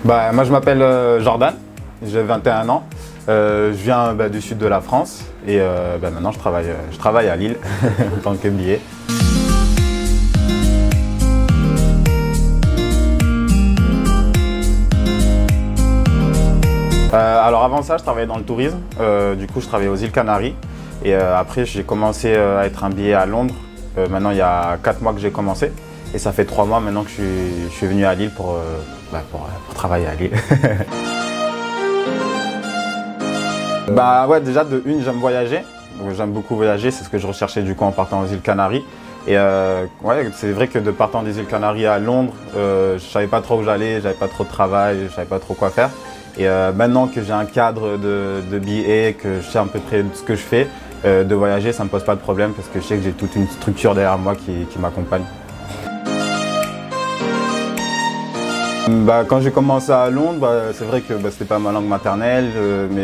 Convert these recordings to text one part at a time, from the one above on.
Moi je m'appelle Jordan, j'ai 21 ans. Je viens du sud de la France et maintenant je travaille à Lille en tant que billet. Alors avant ça, je travaillais dans le tourisme. Du coup, je travaillais aux îles Canaries. Et après, j'ai commencé à être un billet à Londres. Maintenant, il y a 4 mois que j'ai commencé. Et ça fait 3 mois maintenant que je suis venu à Lille pour travailler à Lille. Ouais, déjà de une, j'aime voyager. J'aime beaucoup voyager, c'est ce que je recherchais du coup en partant aux îles Canaries. Et ouais, c'est vrai que de partant des îles Canaries à Londres, je savais pas trop où j'allais, j'avais pas trop de travail, je savais pas trop quoi faire. Et maintenant que j'ai un cadre de BA, que je sais à peu près ce que je fais, de voyager, ça me pose pas de problème parce que je sais que j'ai toute une structure derrière moi qui m'accompagne. Quand j'ai commencé à Londres, c'est vrai que c'était pas ma langue maternelle, mais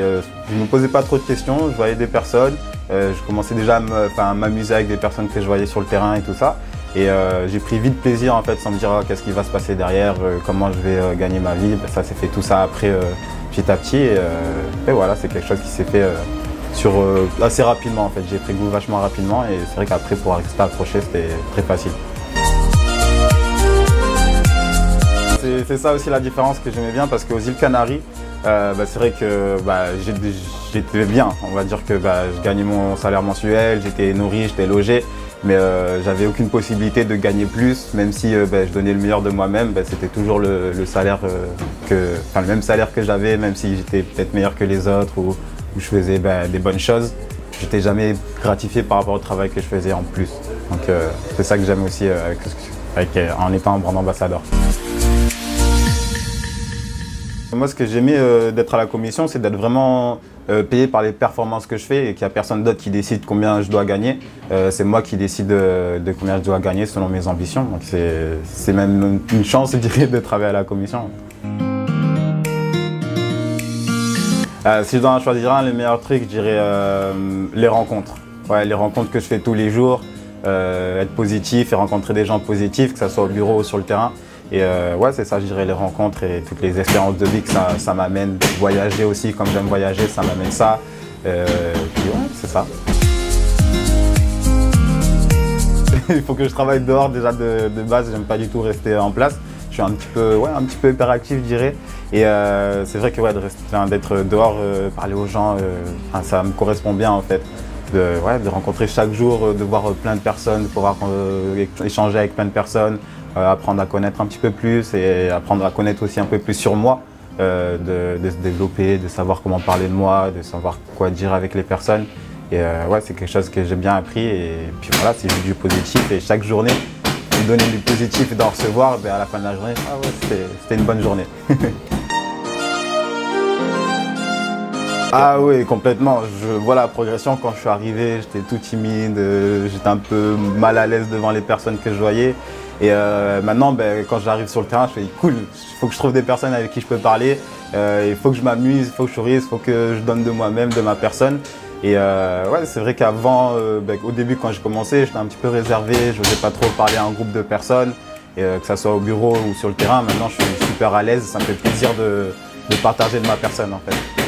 je me posais pas trop de questions, je voyais des personnes, je commençais déjà à m'amuser avec des personnes que je voyais sur le terrain et tout ça. Et j'ai pris vite plaisir en fait, sans me dire qu'est-ce qui va se passer derrière, comment je vais gagner ma vie. Ça s'est fait tout ça après petit à petit et voilà, c'est quelque chose qui s'est fait assez rapidement en fait. J'ai pris goût vachement rapidement et c'est vrai qu'après pour rester accroché c'était très facile. C'est ça aussi la différence que j'aimais bien parce qu'aux îles Canaries, c'est vrai que j'étais bien. On va dire que je gagnais mon salaire mensuel, j'étais nourri, j'étais logé, mais j'avais aucune possibilité de gagner plus, même si je donnais le meilleur de moi-même. C'était toujours le salaire le même salaire que j'avais, même si j'étais peut-être meilleur que les autres ou je faisais des bonnes choses. J'étais jamais gratifié par rapport au travail que je faisais en plus. Donc c'est ça que j'aime aussi en étant un brand ambassadeur. Moi, ce que j'aimais d'être à la commission, c'est d'être vraiment payé par les performances que je fais et qu'il n'y a personne d'autre qui décide combien je dois gagner. C'est moi qui décide de combien je dois gagner selon mes ambitions. Donc c'est même une chance, je dirais, de travailler à la commission. Si je dois en choisir un, les meilleurs trucs, je dirais les rencontres. Ouais, les rencontres que je fais tous les jours, être positif et rencontrer des gens positifs, que ce soit au bureau ou sur le terrain. Et ouais, c'est ça, je dirais, les rencontres et toutes les expériences de vie que ça m'amène. Voyager aussi, comme j'aime voyager, ça m'amène ça. Puis ouais, c'est ça. Il faut que je travaille dehors déjà de base, j'aime pas du tout rester en place. Je suis un petit peu hyperactif, je dirais. Et c'est vrai que ouais, d'être dehors, parler aux gens, ça me correspond bien en fait. De rencontrer chaque jour, de voir plein de personnes, de pouvoir échanger avec plein de personnes. Apprendre à connaître un petit peu plus et apprendre à connaître aussi un peu plus sur moi, de se développer, de savoir comment parler de moi, de savoir quoi dire avec les personnes. Et ouais, c'est quelque chose que j'ai bien appris et puis voilà, c'est juste du positif et chaque journée, de donner du positif et d'en recevoir, à la fin de la journée, ah ouais, c'était une bonne journée. Ah oui, complètement. Je vois la progression quand je suis arrivé, j'étais tout timide, j'étais un peu mal à l'aise devant les personnes que je voyais. Et maintenant, quand j'arrive sur le terrain, je fais cool, il faut que je trouve des personnes avec qui je peux parler, il faut que je m'amuse, il faut que je sourise, il faut que je donne de moi-même, de ma personne. Et ouais, c'est vrai qu'avant, au début quand j'ai commencé, j'étais un petit peu réservé, je n'osais pas trop parler à un groupe de personnes, et, que ce soit au bureau ou sur le terrain. Maintenant, je suis super à l'aise, ça me fait plaisir de partager de ma personne en fait.